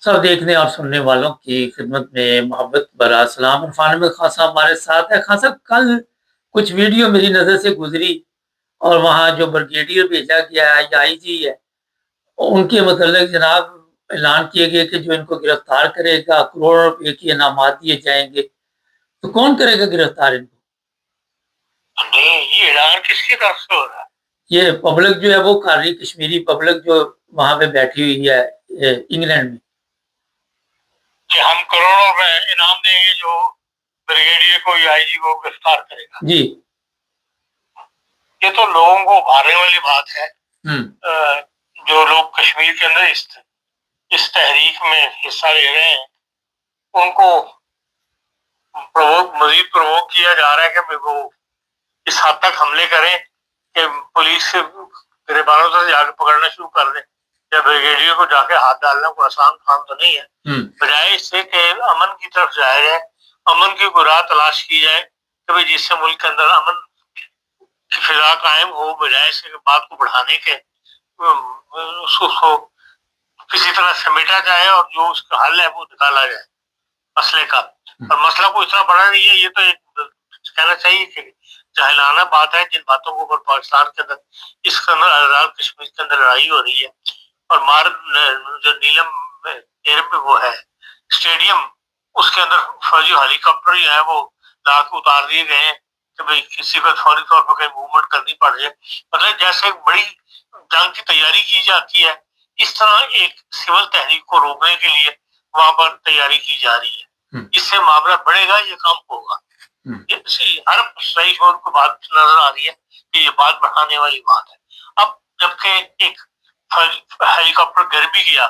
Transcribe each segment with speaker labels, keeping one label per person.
Speaker 1: सब देखने और सुनने वालों की खिदमत में मोहब्बत भरा सलाम। इरफान अहमद खान साहब हमारे साथ है। खान साहब, कल कुछ वीडियो मेरी नज़र से गुजरी और वहाँ जो ब्रिगेडियर भेजा गया है या आईजी है, उनके मतलब जनाब ऐलान किए गए कि जो इनको गिरफ्तार करेगा करोड़ रुपए के इनामात दिए जाएंगे। तो कौन करेगा गिरफ्तार इनको?
Speaker 2: नहीं, ये ऐलान किसकी तरफ से हो रहा है?
Speaker 1: ये पब्लिक जो है वो कर रही, कश्मीरी पब्लिक जो वहां पे बैठी हुई है इंग्लैंड में,
Speaker 2: कि हम करोड़ों में इनाम देंगे जो ब्रिगेडियर को या आईजी को गिरफ्तार करेगा।
Speaker 1: जी,
Speaker 2: ये तो लोगों को उभारने वाली बात है। जो लोग कश्मीर के अंदर इस तहरीक में हिस्सा ले रहे हैं, उनको मजीद प्रवोक किया जा रहा है कि वो इस हद तक हमले करें कि पुलिस गिरबानों से जाके पकड़ना शुरू कर दे या ब्रिगेडियर को जाके हाथ डालना कोई आसान काम तो नहीं है। बजाय इससे कि अमन की तरफ जाया जाए, अमन की कोई राह तलाश की जाए कि भाई जिससे मुल्क के अंदर अमन की फिजा कायम हो, बजाय इससे बात को बढ़ाने के उसको किसी तरह समेटा जाए और जो उसका हल है वो निकाला जाए मसले का। और मसला कोई इतना बड़ा नहीं है, ये तो एक कहना चाहिए कि जाहिलाना बात है जिन बातों के ऊपर पाकिस्तान के अंदर इसके अंदर आजाद कश्मीर के अंदर लड़ाई हो रही है। और जो नीलम एयर पे वो है स्टेडियम, उसके अंदर फौजी हेलीकॉप्टर ही है वो ला के उतार दिए गए हैं कि भाई किसी पर फौरी तौर पर कहीं मूवमेंट करनी पड़ जाए। मतलब जैसे एक बड़ी जंग की तैयारी की जाती है, इस तरह एक सिविल तहरीक को रोकने के लिए वहां पर तैयारी की जा रही है। इससे मामला बढ़ेगा, ये काम होगा। हर सही शोर को बात नजर आ रही है कि ये बात बढ़ाने वाली बात है। अब जबकि एक हेलीकॉप्टर गिर भी गया,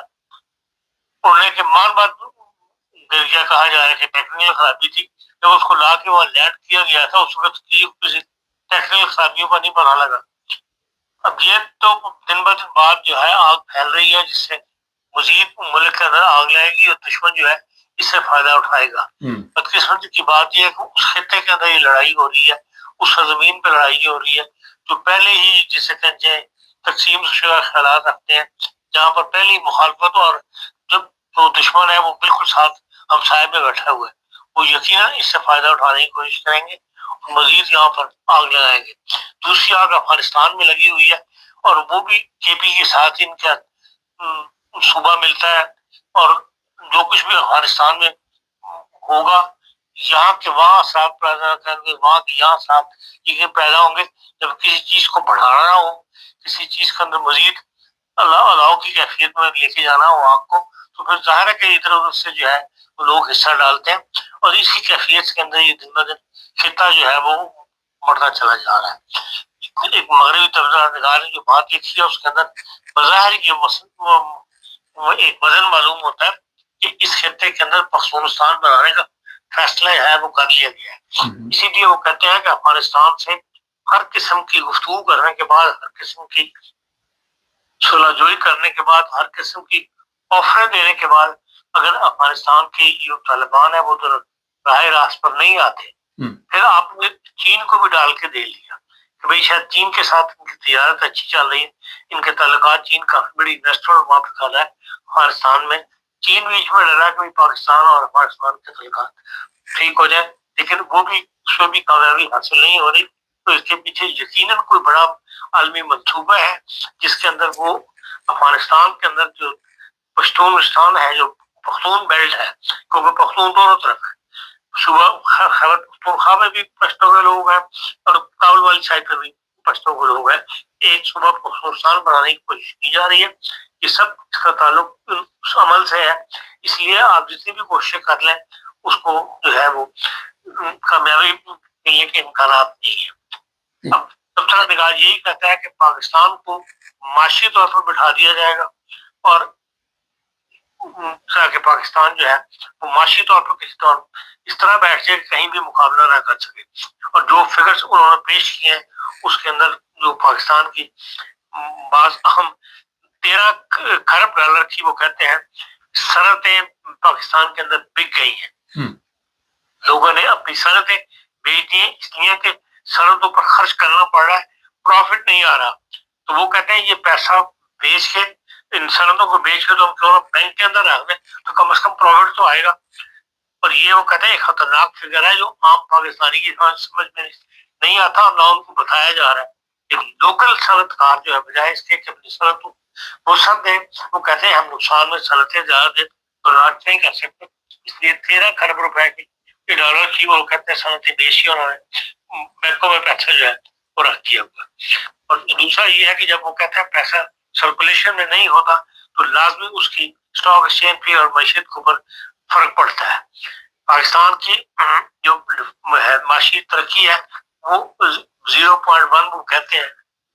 Speaker 2: उड़ने के मान बाद गिर गया, कहा जा रहा है कि टेक्निकल खराबी थी। जब उसको ला के वहां लैंड किया गया था उस वक्त किसी टेक्निकल खराबियों का नहीं पता लगा। अब ये तो दिन ब दिन बात जो है आग फैल रही है, जिससे मजीद मुल्क के अंदर आग लगेगी और दुश्मन जो है इससे फायदा उठाएगा। बदकिस्मती की बात यह है कि उस खत्ते के अंदर ये लड़ाई हो रही है, उस जमीन पर लड़ाई हो रही है जो पहले ही जिसे कहते हैं तकसीम शुदा ख्यालात रखते हैं, जहाँ पर पहली मुखालफत और जब जो दुश्मन है वो बिल्कुल साथ हमसाये में बैठा हुआ है, वो यकीनन इससे फायदा उठाने की कोशिश करेंगे, मजीद यहाँ पर आग लगाएंगे। दूसरी आग अफगानिस्तान में लगी हुई है और वो भी केपी के साथ इनका सूबा मिलता है और जो कुछ भी अफगानिस्तान में होगा यहाँ के वहां असरात पैदा करेंगे, वहां के यहाँ असरात ये पैदा होंगे। जब किसी चीज को बढ़ाना हो, किसी चीज के अंदर मजीद अलाव की कैफियत में लेके जाना हो आग को, तो फिर जाहिर है कि इधर उधर से जो है लोग हिस्सा डालते हैं और इसी कैफियत के अंदर ये दिन ब दिन खिता जो है वो बढ़ता चला जा रहा है। एक मगरबी तबज़ारनिगार ने जो बात लिखी है उसके अंदर बज़ाहिर ये एक वजन मालूम होता है कि इस खत्ते के अंदर पख्तूनिस्तान बनाने का फैसला है वो कर लिया गया है। इसीलिए वो कहते हैं कि अफगानिस्तान से हर किस्म की गुफ्तगू करने के बाद, हर किस्म की सुलहजोई करने के बाद, हर किस्म की ऑफर देने के बाद अगर अफगानिस्तान के जो तालिबान है वो तो राह रास्त पर नहीं आते, फिर आपने चीन को भी डाल के दे लिया कि भाई शायद चीन के साथ इनकी तिजारत अच्छी चल रही है, इनके ताल्लुकात, चीन काफी बड़ी इन्वेस्टर वहां पर कर रहा है अफगानिस्तान में। चीन बीच में डरा कि पाकिस्तान और अफगानिस्तान के ताल्लुकात ठीक हो जाए, लेकिन वो भी उसमें भी कामयाबी हासिल नहीं हो रही। तो इसके पीछे यकीनन कोई बड़ा आलमी मंसूबा है जिसके अंदर वो अफगानिस्तान के अंदर जो पश्तूनिस्तान है, जो पख्तून बेल्ट है, क्योंकि पख्तून दोनों तरफ है, सुबह खैबर पख्तूनख्वा में भी पश्तो के लोग हैं और काबुल वाली साइड पर भी पश्तो के लोग हैं। एक सुबह पख्तूनिस्तान बनाने की कोशिश की जा रही है। ये सब इसका ताल्लुक उस अमल से है, इसलिए आप जितनी भी कोशिश कर लें उसको जो है वो कामयाबी मिलने के इम्कान नहीं है। अब तबसरा यही कहता है कि पाकिस्तान को माशी तौर पर बिठा दिया जाएगा और कि पाकिस्तान जो है वो माशी तौर पर किसी तौर इस तरह बैठ जाए कहीं भी मुकाबला ना कर सके। और जो फिगर्स उन्होंने पेश किए हैं उसके अंदर जो पाकिस्तान की बाज अहम 13 खरब डॉलर की वो कहते हैं सनतें पाकिस्तान के अंदर बिक गई हैं। लोगों ने अपनी सनतें बेच दी इसलिए कि सनतों पर खर्च करना पड़ रहा है, प्रॉफिट नहीं आ रहा। तो वो कहते हैं ये पैसा बेच के इन सनदों को बेच के तो हम क्यों ना बैंक के अंदर रख दें, तो कम से कम प्रॉफिट तो आएगा। और ये वो कहते हैं खतरनाक फिगर है जो आम पाकिस्तानी की समझ में नहीं आता और ना उनको बताया जा रहा है। एक लोकल सनतकार जो है बजाय इसके कि अपनी सनत वो सब दे, वो कहते हैं हम नुकसान में सनतें ज्यादा दे तो राज नहीं कर सकते, इसलिए 13 खरब रुपए की डॉलर की वो कहते हैं सनतें बेची उन्होंने, बैंकों में पैसा जो है वो रख दिया हुआ। और दूसरा ये है कि जब वो कहते हैं पैसा सर्कुलेशन में नहीं होता तो लाजमी उसकी स्टॉक एक्सचेंज पे और मैशियत के ऊपर फर्क पड़ता है। पाकिस्तान की जो माशी तरक्की है वो 0.1 वो कहते हैं,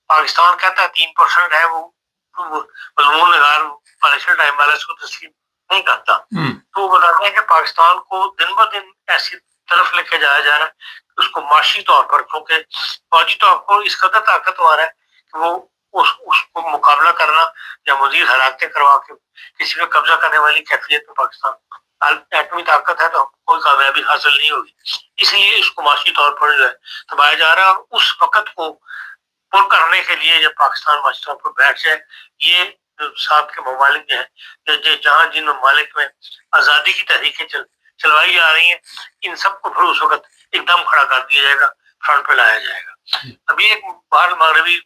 Speaker 2: पाकिस्तान कहता है 3% है, वो मजमून नगार फाइनेंशियल टाइम वाला इसको तस्लीम नहीं करता। तो वो बताते हैं कि पाकिस्तान को दिन ब दिन ऐसी तरफ लेके जाया जा रहा है उसको माशी तौर पर, क्योंकि फौजी तौर पर इस कदर ताकतवर है कि वो उसको मुकाबला करना या मजीद हलाकतें करवा के किसी पे कब्जा करने वाली कैफियत में पाकिस्तान एटमी ताकत है तो कोई कामयाबी हासिल नहीं होगी, इसलिए इसको माशी तौर पर जो है दबाया जा रहा है। और उस वक्त को पुर करने के लिए जब पाकिस्तान माशी तौर पर बैठ जाए, ये साथ के ममालिक जो है जहाँ जिन ममालिक में आज़ादी की तहरीकें चलवाई जा रही हैं, इन सबको फिर उस वक्त एकदम खड़ा कर दिया जाएगा, फ्रंट पे लाया जाएगा। अभी एक बाहर मगरबी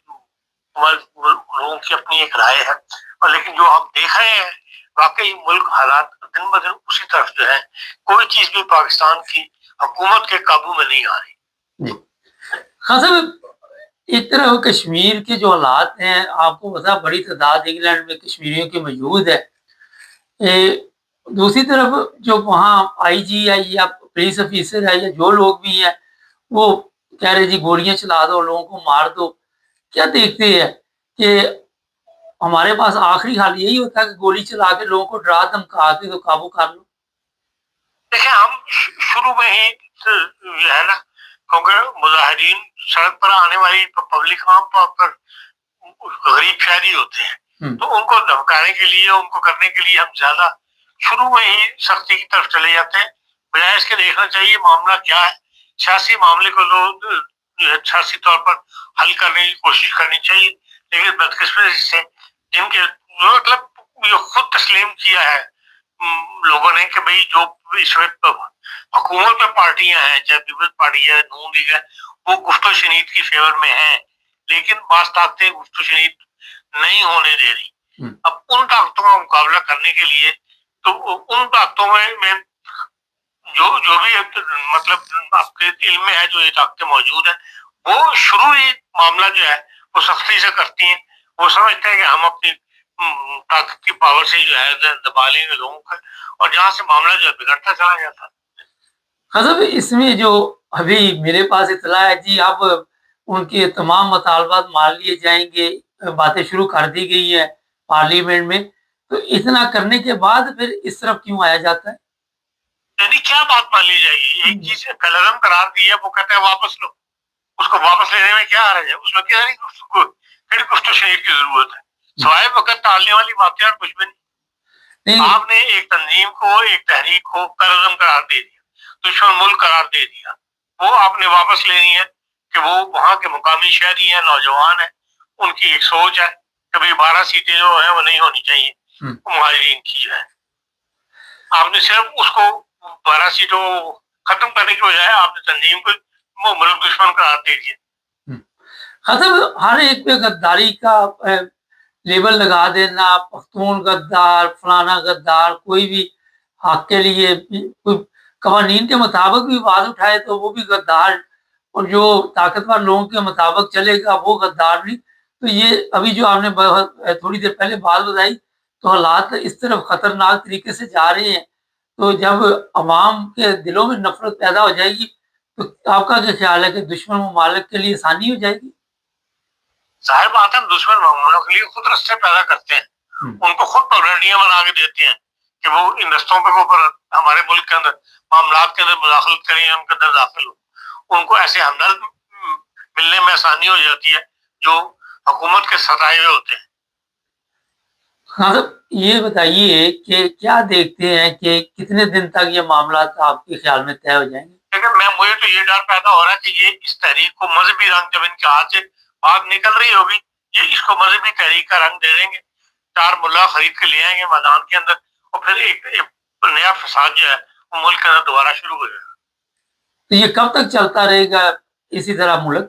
Speaker 2: लोगों की अपनी एक राय है, और लेकिन जो हम देख रहे हैं वाकई मुल्क हालात दिन ब दिन उसी तरफ जो है, कोई चीज भी पाकिस्तान की हुकूमत के काबू में नहीं आ रही।
Speaker 1: खान साहब, एक तरफ कश्मीर के जो हालात हैं, आपको पता बड़ी तादाद इंग्लैंड में कश्मीरियों की मौजूद है, दूसरी तरफ जो वहाँ आईजी है या पुलिस ऑफिसर है या जो लोग भी हैं वो कह रहे जी गोलियां चला दो, लोगों को मार दो। क्या देखते हैं कि हमारे पास आखिरी हाल यही होता है कि गोली चला के लोगों को डरा धमका के तो काबू कर लो?
Speaker 2: देखिए, हम शुरू में ही जो है ना, क्योंकि मुजाहिरीन सड़क पर आने वाली पब्लिक आम तौर पर गरीब शहरी होते हैं, तो उनको धमकाने के लिए, उनको करने के लिए हम ज्यादा शुरू में ही सख्ती की तरफ चले जाते हैं, बजाय इसके देखना चाहिए मामला क्या है। सियासी मामले को लोग सियासी तौर पर हल करने की कोशिश करनी चाहिए, लेकिन बदकिस्मती से जिनके मतलब जो खुद तस्लीम किया है लोगों ने कि भाई जो इस वक्त हुकूमत में पार्टियां हैं, चाहे पीपल्स पार्टी है, नून लीग है, वो गुफ्तो शनीद की फेवर में है, लेकिन बास ताकतें गुफ्तो शनीद नहीं होने दे रही। अब उन ताकतों का मुकाबला करने के लिए तो उन ताकतों में जो भी मतलब आपके इल्म में है, जो ये ताकतें मौजूद है, वो शुरू ही मामला जो है वो सख्ती से करती हैं। वो समझते हैं कि हम अपनी ताकत की पावर से जो है दबा लेंगे लोगों को, और जहाँ से मामला जो है बिगड़ता चला जाता है।
Speaker 1: मतलब इसमें जो अभी मेरे पास इतला है जी, अब उनके तमाम मुतालबात मान लिए जाएंगे, बातें शुरू कर दी गई है पार्लियामेंट में, तो इतना करने के बाद फिर इस तरफ क्यों आया जाता है?
Speaker 2: यानी क्या बात मान ली जाएगी? एक चीज कलरम करार दी है, वो कहते हैं वापस लो, उसको वापस लेने में क्या हर्ज है? उसमें क्या नहीं कुछ तो शरीर की जरूरत है, सवाए वक्त टालने वाली बातें और कुछ भी नहीं। आपने एक तंजीम को, एक तहरीक को कलरम करार दे दिया, दुश्मन मुल्क करार दे दिया, वो आपने वापस लेनी है कि वो वहां के मुकामी शहरी है, नौजवान है, उनकी एक सोच है कि भाई 12 सीटें जो है वो नहीं होनी चाहिए, मुहाजिरीन की जो है। आपने सिर्फ उसको 12 सीटों खत्म करने की बजाय आपने तंजीम को वो मुल्क दुश्मन करार दे दिया।
Speaker 1: मतलब हर एक पे गद्दारी का लेबल लगा देना, पख्तून गद्दार, फलाना गद्दार, कोई भी हक के लिए कोई कवानीन के मुताबिक भी आवाज उठाए तो वो भी गद्दार, और जो ताकतवर लोगों के मुताबिक चलेगा वो गद्दार नहीं। तो ये अभी जो आपने थोड़ी देर पहले बात बताई, तो हालात इस तरफ खतरनाक तरीके से जा रहे हैं। तो जब अवाम के दिलों में नफरत पैदा हो जाएगी तो आपका क्या ख्याल है कि दुश्मन ममालिक के लिए आसानी हो जाएगी?
Speaker 2: जाहिर बात है, दुश्मन ममालिक के लिए खुद रास्ते पैदा करते हैं, उनको खुद पगडंडियां बना के देते हैं कि वो इन रस्तों पे ऊपर हमारे मुल्क के अंदर मामलात के अंदर मुदाखलत करें, उनके अंदर दाखिल हो। उनको ऐसे हमदर्द मिलने में आसानी हो जाती है जो हुकूमत के सताए हुए होते हैं।
Speaker 1: हाँ, ये बताइए कि क्या देखते हैं कि कितने दिन तक ये मामला आपके ख्याल में तय हो जाएंगे?
Speaker 2: लेकिन मुझे तो ये डर पैदा हो रहा है कि ये इस तहरीक को मजहबी रंग जब इनके हाथ से बात निकल रही होगी, ये इसको मजहबी तहरीक का रंग दे देंगे, 4 ملا خرید کے لے آئیں گے میدان کے اندر اور پھر ایک نیا فساد جو ہے وہ ملک کے اندر دوبارہ شروع ہو جائے گا.
Speaker 1: تو یہ کب تک چلتا رہے گا اسی طرح ملک؟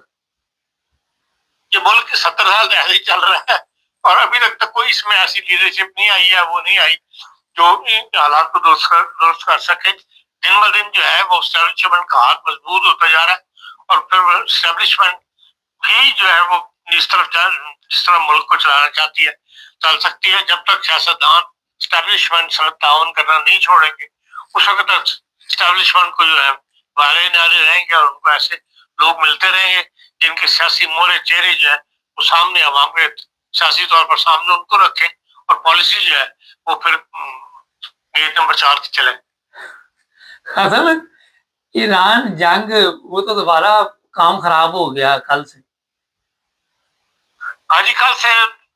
Speaker 2: یہ ملک 70 سال ایسے ہی چل رہا ہے اور ابھی تک کوئی اس میں ایسی لیڈرشپ نہیں آئی ہے، وہ نہیں آئی جو ان حالات کو درست کر سکے. دن ب دن جو ہے وہ اسٹیبلشمنٹ کا ہاتھ مضبوط ہوتا جا رہا ہے اور پھر اسٹیبلشمنٹ بھی جو ہے وہ جس طرح ملک کو چلانا چاہتی ہے چل سکتی ہے. جب تک سیاستدان اسٹیبلشمنٹ سے تعاون کرنا نہیں چھوڑیں گے اس وقت تک اسٹیبلشمنٹ کو جو ہے وعدے نعرے رہیں گے اور ان کو ایسے لوگ ملتے رہیں گے جن کے سیاسی مورے چہرے جو ہے وہ سامنے عوام کے سیاسی طور پر سامنے ان کو رکھیں اور پالیسی جو ہے وہ پھر گیٹ نمبر 4 کی چلے.
Speaker 1: اصل ایران جنگ وہ تو دوبارہ کام خراب ہو گیا کل سے.
Speaker 2: ہاں جی کل سے،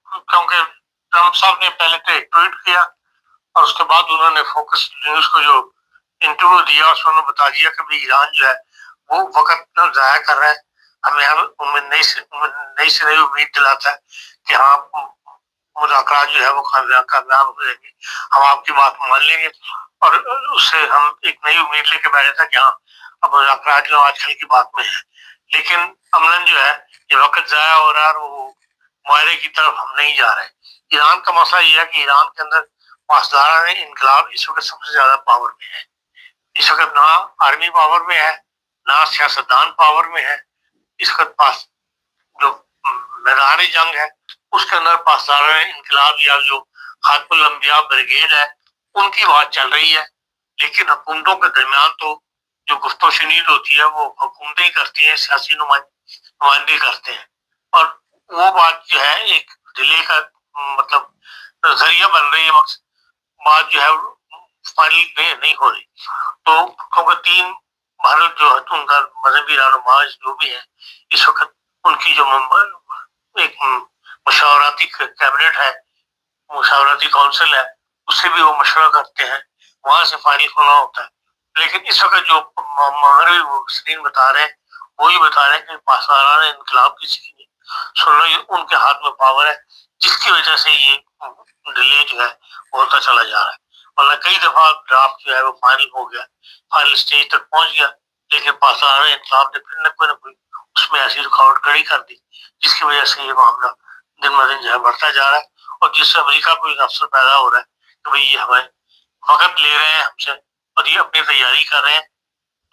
Speaker 2: کیونکہ ٹرمپ صاحب نے پہلے تو ایک ٹویٹ کیا اور اس کے بعد انہوں نے فوکس نیوز کو جو انٹرویو دیا اس میں بتا دیا کہ بھی ایران جو ہے وہ وقت ضائع کر رہا ہے. ہمیں نئی سے نئی امید دلاتا ہے کہ ہاں مذاکرات جو ہے وہ کامیاب ہو جائیں گے، ہم آپ کی بات مان لیں گے اور اس سے ہم ایک نئی امید لے کے بیٹھے تھے کہ ہاں اب مذاکرات جو آج کل کی بات میں ہے. لیکن عملاً جو ہے یہ وقت ضائع ہو رہا ہے اور وہ معاہدے کی طرف ہم نہیں جا رہے. ایران کا مسئلہ یہ ہے کہ ایران کے اندر پاسداران انقلاب اس وقت سب سے زیادہ پاور میں ہے. اس وقت نہ آرمی پاور میں ہے نہ سیاستدان پاور میں ہے. اس وقت پاس جو میدان جنگ ہے اس کے اندر پاسداران انقلاب یا جو خاتم الانبیاء بریگیڈ ہے ان کی بات چل رہی ہے. لیکن حکومتوں کے درمیان تو جو گفت و شنید ہوتی ہے وہ حکومتیں ہی کرتی ہیں، سیاسی نمائندے کرتے ہیں اور وہ بات جو ہے ایک ڈیلے کا مطلب ذریعہ بن رہی ہے. مقصد بات جو ہے فائنل نہیں ہو رہی. تو کیونکہ 3 بھارت جو ہے ان کا مذہبی رہنما جو بھی ہے اس وقت ان کی جو ایک مشاورتی کیبنٹ ہے، مشاورتی کونسل ہے، اس سے بھی وہ مشورہ کرتے ہیں، وہاں سے فائنل ہونا ہوتا ہے. لیکن اس وقت جو مغربی مبصرین بتا رہے ہیں وہی بتا رہے ہیں کہ پاسداران انقلاب کسی کی سن لو یہ ان کے ہاتھ میں پاور ہے جس کی وجہ سے یہ ڈیلے جو ہے ہوتا چلا جا رہا ہے. ورنہ کئی دفعہ ڈرافٹ جو ہے وہ فائنل ہو گیا، فائنل اسٹیج تک پہنچ گیا، لیکن پاسداران انقلاب نے پھر نہ کوئی اس میں ایسی رکاوٹ کھڑی کر دی جس کی وجہ سے یہ معاملہ دن ب دن جو ہے بڑھتا جا رہا ہے اور جس سے امریکہ کو ایک افسر پیدا ہو رہا ہے کہ بھئی یہ ہمیں وقت لے رہے ہیں ہم سے اور یہ اپنی تیاری کر رہے ہیں،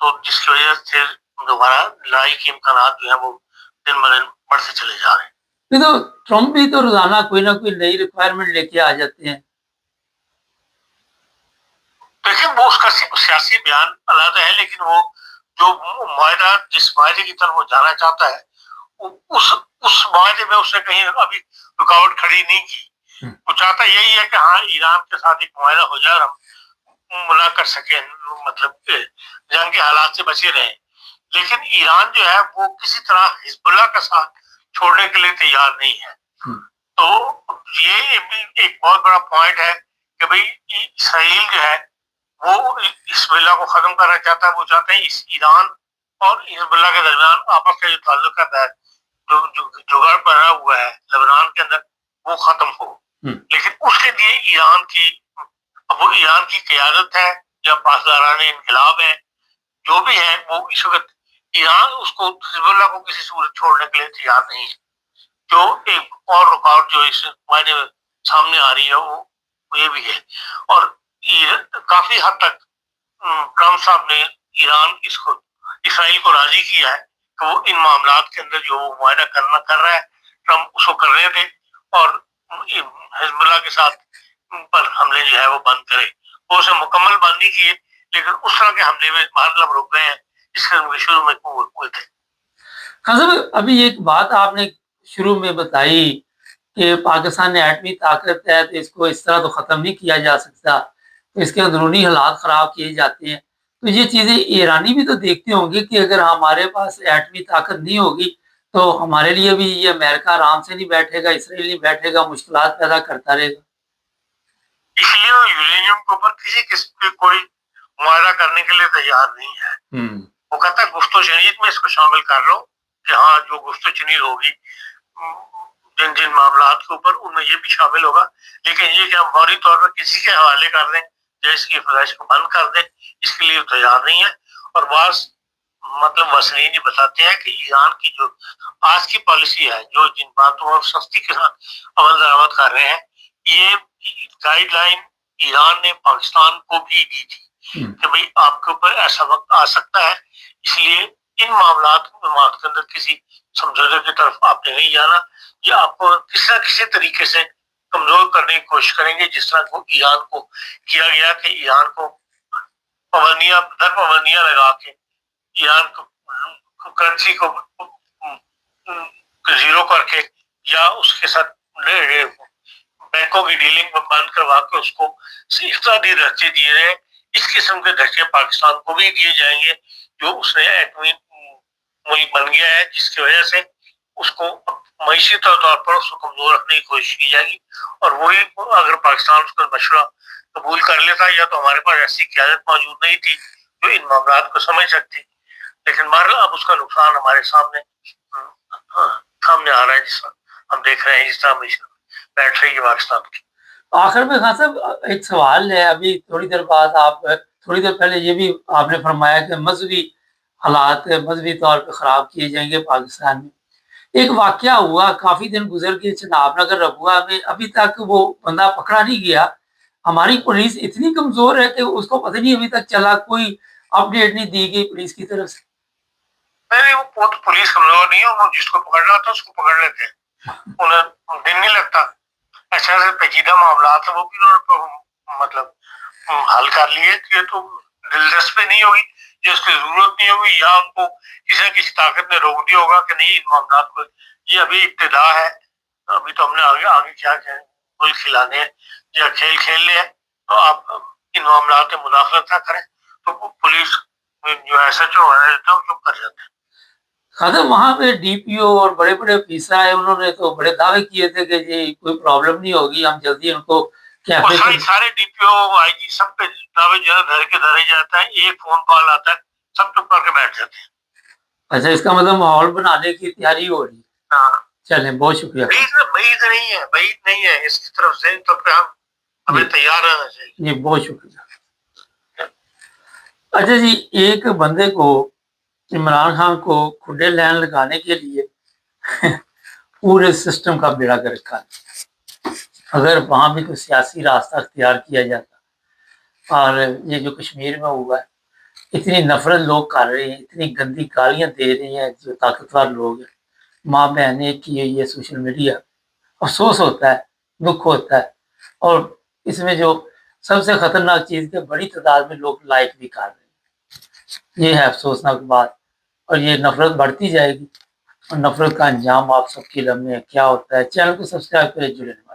Speaker 2: تو جس کی وجہ سے دوبارہ لڑائی کے امکانات جو ہیں وہ دن ب دن بڑھتے چلے جا رہے ہیں.
Speaker 1: تو ٹرمپ بھی تو روزانہ کوئی نہ کوئی نئی ریکوائرمنٹ لے کے آ جاتے ہیں.
Speaker 2: دیکھیں وہ اس کا سیاسی بیان علیحدہ ہے لیکن وہ جو معاہدہ جس معاہدے کی طرف وہ جانا چاہتا ہے اس معاہدے میں اس نے کہیں ابھی رکاوٹ کھڑی نہیں کی. وہ چاہتا یہی ہے کہ ہاں ایران کے ساتھ ایک معاہدہ ہو جائے اور ہم منا کر سکیں، مطلب جنگ کے حالات سے بچے رہیں. لیکن ایران جو ہے وہ کسی طرح حزب اللہ کا ساتھ چھوڑنے کے لیے تیار نہیں ہے. تو یہ بھی ایک بہت بڑا پوائنٹ ہے کہ بھئی اسرائیل جو ہے وہ حزب اللہ کو ختم کرنا چاہتا ہے. وہ چاہتے ہیں اس ایران اور حزب اللہ کے درمیان آپس کا جو تعلقات ہے جو جگاڑ بنا ہوا ہے لبنان کے اندر وہ ختم ہو. لیکن اس کے لیے ایران کی قیادت ہے یا پاسداران انقلاب ہے جو بھی ہے وہ اس وقت ایران اس کو حزب اللہ کو کسی صورت چھوڑنے کے لیے تیار نہیں ہے. جو ایک اور رکاوٹ جو اس معاہدے میں سامنے آ رہی ہے وہ یہ بھی ہے. اور کافی حد تک ٹرمپ صاحب نے اسرائیل کو راضی کیا ہے کہ وہ ان معاملات کے اندر جو معاہدہ کر رہا ہے ٹرمپ اس کو کر رہے تھے اور حزب اللہ کے ساتھ پر حملے جو ہے وہ بند کرے. وہ اسے مکمل بند نہیں کیے لیکن اس طرح کے حملے میں مطلب رک گئے ہیں جس کے شروع میں ہوئے تھے.
Speaker 1: خان صاحب ابھی ایک بات آپ نے شروع میں بتائی کہ پاکستان نے ایٹمی طاقت ہے تو اس کو اس طرح تو ختم نہیں کیا جا سکتا، اس کے اندرونی حالات خراب کیے جاتے ہیں. تو یہ چیزیں ایرانی بھی تو دیکھتے ہوں گے کہ اگر ہمارے پاس ایٹمی طاقت نہیں ہوگی تو ہمارے لیے بھی یہ امریکہ آرام سے نہیں بیٹھے گا، اسرائیل نہیں بیٹھے گا، مشکلات پیدا کرتا رہے گا.
Speaker 2: اس لیے وہ یورینیم کے اوپر کسی قسم کے کوئی معاہدہ کرنے کے لیے تیار نہیں ہے. وہ کہتا ہے گفت و شنید میں اس کو شامل کر لو کہ ہاں جو گفت و شنید ہوگی جن جن معاملات کے اوپر ان میں یہ بھی شامل ہوگا. لیکن یہ کہ ہم فوری طور پر کسی کے حوالے کر دیں یا اس کی افزائش کو بند کر دیں، اس کے لیے تیار نہیں ہے. اور بعض مسئلین یہ بتاتے ہیں کہ ایران کی جو آج کی پالیسی ہے، جو جن باتوں اور سختی کے ساتھ عمل درآمد کر رہے ہیں، یہ گائیڈ لائن ایران نے پاکستان کو بھی دی تھی کہ بھئی آپ کے اوپر ایسا وقت آ سکتا ہے، اس لیے ان معاملات کے اندر کسی سمجھوتے کی طرف آپ نے نہیں جانا. یہ آپ کو کسی نہ کسی طریقے سے کمزور کرنے کی کوشش کریں گے، جس طرح کو ایران کو کیا گیا کہ ایران کو پابندیاں لگا کے ایران کو کرنسی کو زیرو کر کے یا اس کے ساتھ بینکوں کی ڈیلنگ بند کروا کے اس کو اقتصادی درجے دیے گئے. اس قسم کے درجے پاکستان کو بھی دیے جائیں گے، جو اس نے ایٹمی ملک بن گیا ہے، جس کی وجہ سے اس کو معیشی طور پر اس کو کمزور رکھنے کی کوشش کی جائے گی. اور وہی اگر پاکستان اس کا مشورہ قبول کر لیتا یا تو ہمارے پاس ایسی قیادت موجود نہیں تھی جو ان معاملات کو سمجھ سکتی. لیکن بہرحال اب اس کا نقصان ہمارے سامنے آ رہا ہے، جس طرح ہم دیکھ رہے ہیں، جس طرح معیشت بیٹھ رہی ہے پاکستان کی.
Speaker 1: آخر میں خان صاحب ایک سوال ہے، ابھی تھوڑی دیر پہلے یہ بھی آپ نے فرمایا کہ مذہبی حالات مذہبی طور پہ خراب کیے جائیں گے پاکستان میں. ایک واقعہ ہوا، کافی دن گزر گئے، چناب نگر ربوہ میں ابھی تک وہ بندہ پکڑا نہیں گیا. ہماری پولیس اتنی کمزور ہے کہ اس کو پتہ نہیں ابھی تک چلا، کوئی اپڈیٹ نہیں دی گئی پولیس کی طرف سے.
Speaker 2: نہیں، وہ پولیس کمزور نہیں ہے، وہ جس کو پکڑنا ہوتا ہے اس کو پکڑ لیتے ہیں، انہیں دن نہیں لگتا. ایسے پیچیدہ معاملات ہیں وہ بھی حل کر لیے. یہ تو دلچسپی نہیں ہوگی، یہ اس کی ضرورت نہیں ہوگی، یا ان کو کسی نہ کسی طاقت نے روک دیا ہوگا کہ نہیں ان معاملات کو. یہ ابھی ابتدا ہے، ابھی تو ہم نے آگے کیا گول کھلانے ہیں یا کھیل کھیلنے ہیں، تو آپ ان معاملات میں مداخلت نہ کریں. تو پولیس جو ایس ایچ او ہے چپ کر جاتے ہیں.
Speaker 1: خاطر وہاں پہ ڈی پی او اور بڑے بڑے افیسر آئے، انہوں نے تو بڑے دعوے کیے تھے کہ جی کوئی پرابلم نہیں ہوگی، ہم جلدی ان کو
Speaker 2: سارے ڈی پی او آئی جی سب پہ دعوے جو ہے دھر کے دھرے جاتا ہے. ایک فون کال آتا ہے، سب چپ کر کے بیٹھ جاتے ہیں.
Speaker 1: اچھا، اس کا مطلب ماحول بنانے کی تیاری ہو رہی ہے.
Speaker 2: ہاں
Speaker 1: چلیں، بہت شکریہ.
Speaker 2: بعید نہیں ہے اس کی طرف سے، تو ہمیں تیار رہنا چاہیے.
Speaker 1: جی بہت شکریہ. اچھا جی، ایک بندے کو عمران خان کو کھڈے لائن لگانے کے لیے پورے سسٹم کا بیڑا کر رکھا ہے. اگر وہاں بھی کوئی سیاسی راستہ اختیار کیا جاتا، اور یہ جو کشمیر میں ہوا ہے، اتنی نفرت لوگ کر رہے ہیں، اتنی گندی گالیاں دے رہے ہیں جو طاقتور لوگ ہیں، ماں بہنیں کی یہ سوشل میڈیا. افسوس ہوتا ہے، دکھ ہوتا ہے. اور اس میں جو سب سے خطرناک چیز کہ بڑی تعداد میں لوگ لائک بھی کر رہے ہیں. یہ ہے افسوسناک بات. اور یہ نفرت بڑھتی جائے گی، اور نفرت کا انجام آپ سب کی لمحے کیا ہوتا ہے. چینل کو سبسکرائب کریں، جڑے رہیں.